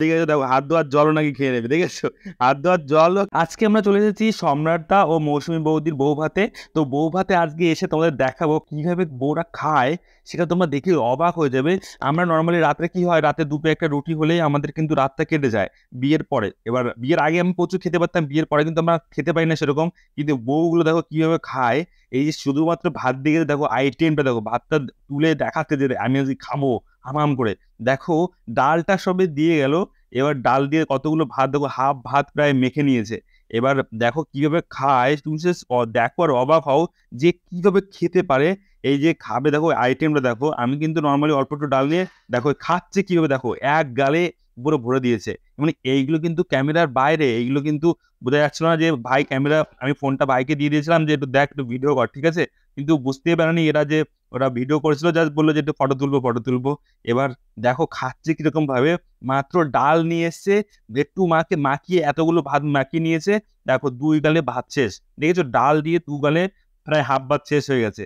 দেখেছো দেখো হাত ধোয়ার জলও নাকি খেয়ে নেবে, দেখেছো হাত ধোয়ার জলও। আজকে আমরা চলে এসেছি সম্রাটদা ও মৌসুমী বৌদির বউ ভাতে। তো বউ ভাতে আজকে এসে তোমাদের দেখাবো কিভাবে বউরা খায়, সেটা তোমরা দেখে অবাক হয়ে যাবে। আমরা নর্মালি রাত্রে কি হয়, রাতে দুটো একটা রুটি হলেই আমাদের কিন্তু রাতটা কেটে যায় বিয়ের পরে। এবার বিয়ের আগে আমি প্রচুর খেতে পারতাম, বিয়ের পরে কিন্তু আমরা খেতে পারি না সেরকম। কিন্তু বউগুলো দেখো কিভাবে খায়, এই যে শুধুমাত্র ভাত দিয়ে দেখো আইটেমটা দেখো, ভাতটা তুলে দেখাচ্ছে যে আমি আজকে খাবো হামাম করে। দেখো ডালটা সবে দিয়ে গেল, এবার ডাল দিয়ে কতগুলো ভাত দেখো, হাফ ভাত প্রায় মেখে নিয়েছে। এবার দেখো কিভাবে খায়, তুমি just দেখো আর অবাক হও যে কিভাবে খেতে পারে। এই যে খাবে দেখো আইটেমটা দেখো, আমি কিন্তু নর্মালি অল্প একটু ডাল নিয়ে দেখো খাচ্ছে কিভাবে, দেখো এক গালে পুরো ভরে দিয়েছে। মানে এইগুলো কিন্তু ক্যামেরার বাইরে, এইগুলো কিন্তু বোঝা যাচ্ছিল না যে ভাই ক্যামেরা, আমি ফোনটা ভাইকে দিয়ে দিয়েছিলাম যে একটু দেখ একটু ভিডিও কর, ঠিক আছে। কিন্তু বুঝতেই পারেনি এরা যে ওরা ভিডিও করেছিল, জাস্ট বললো যে একটু ফটো তুলবো ফটো তুলবো। এবার দেখো খাচ্ছে কিরকম ভাবে, মাত্র ডাল নিয়ে এসছে, একটু মাকে মাখিয়ে এতগুলো ভাত মাখিয়ে নিয়েছে। দেখো দুই গালে ভাত শেষ, দেখেছো ডাল দিয়ে দু গালে প্রায় হাফ ভাত শেষ হয়ে গেছে।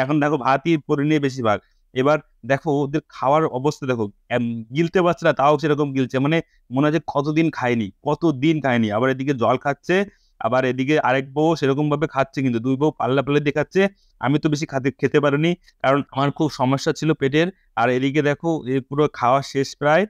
এখন দেখো ভাতই পরে নিয়ে বেশিরভাগ। এবার দেখো ওদের খাওয়ার অবস্থা দেখো, গিলতে পারছে না, তাও সেরকম গিলছে, মানে মনে হয় যে কতদিন খায়নি। আবার এদিকে জল খাচ্ছে, আবার এদিকে আরেক বউ সেরকম ভাবে খাচ্ছে, কিন্তু দুই বউ পাল্লা পাল্লা দিয়ে খাচ্ছে। আমি তো বেশি খেতে পারিনি, কারণ আমার খুব সমস্যা ছিল পেটের। আর এদিকে দেখো এ পুরো খাওয়া শেষ প্রায়,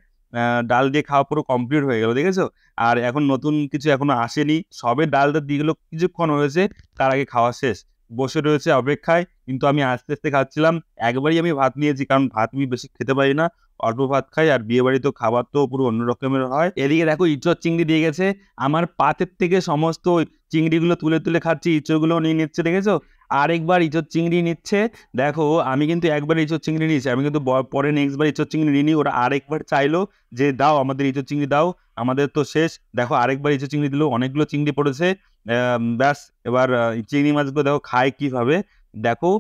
ডাল দিয়ে খাওয়া পুরো কমপ্লিট হয়ে গেল, দেখেছো। আর এখন নতুন কিছু এখনো আসেনি, সবে ডালটা দিয়ে গেলো কিছুক্ষণ হয়েছে, তার আগে খাওয়া শেষ। বসে রয়েছে অপেক্ষায়, কিন্তু আমি আস্তে আস্তে খাচ্ছিলাম। একবারই আমি ভাত নিয়েছি, কারণ ভাত আমি বেশি খেতে পারি না, অল্প ভাত খাই। আর বিয়ে বাড়ি তো খাবার তো পুরো অন্য রকমের হয়। এদিকে দেখো ইঁচড় চিংড়ি দিয়ে গেছে, আমার পাতের থেকে সমস্ত চিংড়িগুলো তুলে তুলে খাচ্ছি, ইঁচড়গুলো নিয়ে নিচ্ছে, দেখেছো। আরেকবার ইঁচড় চিংড়ি নিচ্ছে। দেখো আমি কিন্তু একবার ইঁচড় চিংড়ি নিয়েছি, আমি কিন্তু পরে নেক্সট বার ইঁচড় চিংড়ি নিইনি। ওরা আরেকবার চাইলো যে দাও আমাদের ইঁচড় চিংড়ি দাও, আমাদের তো শেষ। দেখো আরেকবার ইঁচড় চিংড়ি দিল, অনেকগুলো চিংড়ি পড়েছে। ব্যাস, এবার চিংড়ি মাছগুলো দেখো খায় কিভাবে, দেখো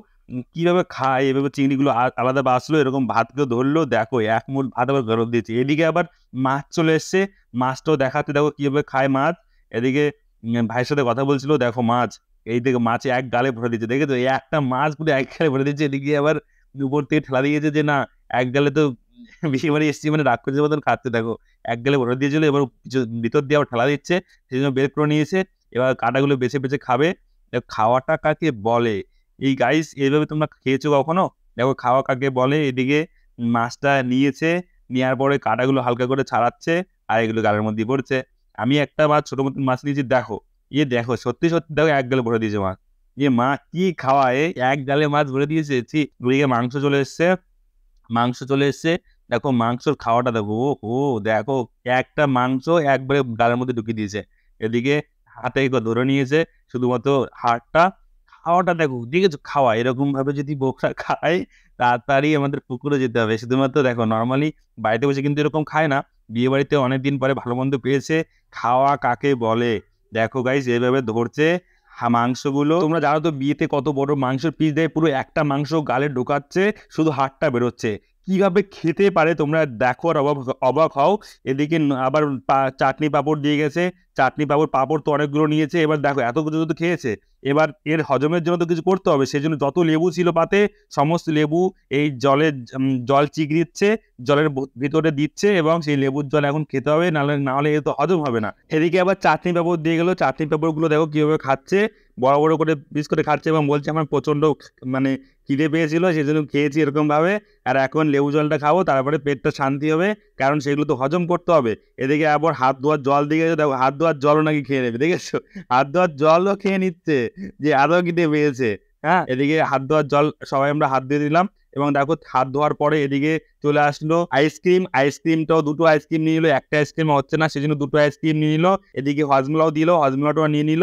কিভাবে খায়। এভাবে চিংড়িগুলো আলাদা বাঁচলো, এরকম ভাতগুলো ধরলো, দেখো এক মুঠ ভাত আবার ফেরত দিয়েছে। এদিকে আবার মাছ চলে এসছে, মাছটাও দেখাতে দেখো কিভাবে খায় মাছ। এদিকে ভাইয়ের সাথে কথা বলছিল, দেখো মাছ, এই দিকে মাছে এক গালে ভরে দিচ্ছে, দেখেছো এই একটা মাছ পুরো এক গালে ভরে দিচ্ছে। এদিকে আবার উপর থেকে ঠেলা দিয়েছে যে না, এক গালে তো বেশি মানে এসছি, মানে রাক্ষসের মতন খাচ্ছে। দেখো এক গালে ভরে দিয়েছিল, এবার ভিতর দিয়ে আবার ঠেলা দিচ্ছে, সেই জন্য বের করে নিয়েছে। এবার কাঁটাগুলো বেছে বেছে খাবে। দেখো খাওয়াটা কাকে বলে, এই গাইস এইভাবে তোমরা খেয়েছো কখনো? দেখো খাওয়া কাকে বলে। এদিকে মাছটা নিয়েছে, নেওয়ার পরে কাঁটাগুলো হালকা করে ছাড়াচ্ছে, আর এগুলো গালের মধ্যে পড়ছে। আমি একটা মাছ ছোট মতন মাছ নিয়েছি, দেখো দেখো সত্যি সত্যি দেখো এক গালে ভরে দিয়েছে মাছ। মা কি খাওয়ায়, এক গালে মাছ ভরে দিয়েছে। ওদিকে মাংস চলে এসছে, দেখো মাংসর খাওয়াটা দেখো, ও হো দেখো একটা মাংস একবারে গালের মধ্যে ঢুকিয়ে দিয়েছে। এদিকে হাতে ধরে নিয়েছে শুধুমাত্র হাড়টা। খাওয়াটা দেখো, দেখেছো খাওয়া এরকম ভাবে যদি বোকরা খায়, তাড়াতাড়ি আমাদের পুকুরে যেতে হবে। শুধুমাত্র দেখো নর্মালি বাড়িতে বসে কিন্তু এরকম খায় না, বিয়ে বাড়িতে অনেকদিন পরে ভালো মন্দ পেয়েছে। খাওয়া কাকে বলে, দেখো গাইস এভাবে ধরছে মাংসগুলো। তোমরা জানো তো বিয়েতে কত বড় মাংসের পিস দেয়, পুরো একটা মাংস গালে ঢোকাচ্ছে, শুধু হাড়টা বেরোচ্ছে। কিভাবে খেতে পারে তোমরা দেখো আর অবাক অবাক হও। এদিকে আবার চাটনি পাঁপড় দিয়ে গেছে, চাটনি পাঁপড় তো অনেকগুলো নিয়েছে। এবার দেখো এত কিছু তো খেয়েছে, এবার এর হজমের জন্য তো কিছু করতে হবে, সেই জন্য যত লেবু ছিল পাতে সমস্ত লেবু এই জলে জল চিগড়িচ্ছে, জলের ভিতরে দিচ্ছে, এবং সেই লেবুর জল এখন খেতে হবে, নাহলে এ তো হজম হবে না। এদিকে আবার চাটনি পাঁপড় দিয়ে গেলো, চাটনি পাঁপড় গুলো দেখো কিভাবে খাচ্ছে, বড় বড় করে পিস করে খাচ্ছে, এবং বলছে আমার প্রচন্ড মানে খিদে পেয়েছিল সেই জন্য খেয়েছি এরকম ভাবে। আর এখন লেবু জলটা খাবো, তারপরে পেটটা শান্তি হবে, কারণ সেগুলো তো হজম করতে হবে। এদিকে আবার হাত ধোয়ার জল দিয়ে দেখো, হাত ধোয়ার জলও নাকি খেয়ে নেবে, দেখেছো হাত ধোয়ার জলও খেয়ে নিচ্ছে, যে আরো খিদে পেয়েছে। হ্যাঁ, এদিকে হাত ধোয়ার জল সবাই আমরা হাত দিয়ে দিলাম, এবং দেখো হাত ধোয়ার পরে এদিকে চলে আসলো আইসক্রিমটাও দুটো আইসক্রিম নিয়ে নিলো, একটা আইসক্রিম হচ্ছে না সেজন্য দুটো আইসক্রিম নিয়ে নিলো। এদিকে হজমলাও দিল, হজমলাটাও নিয়ে নিল।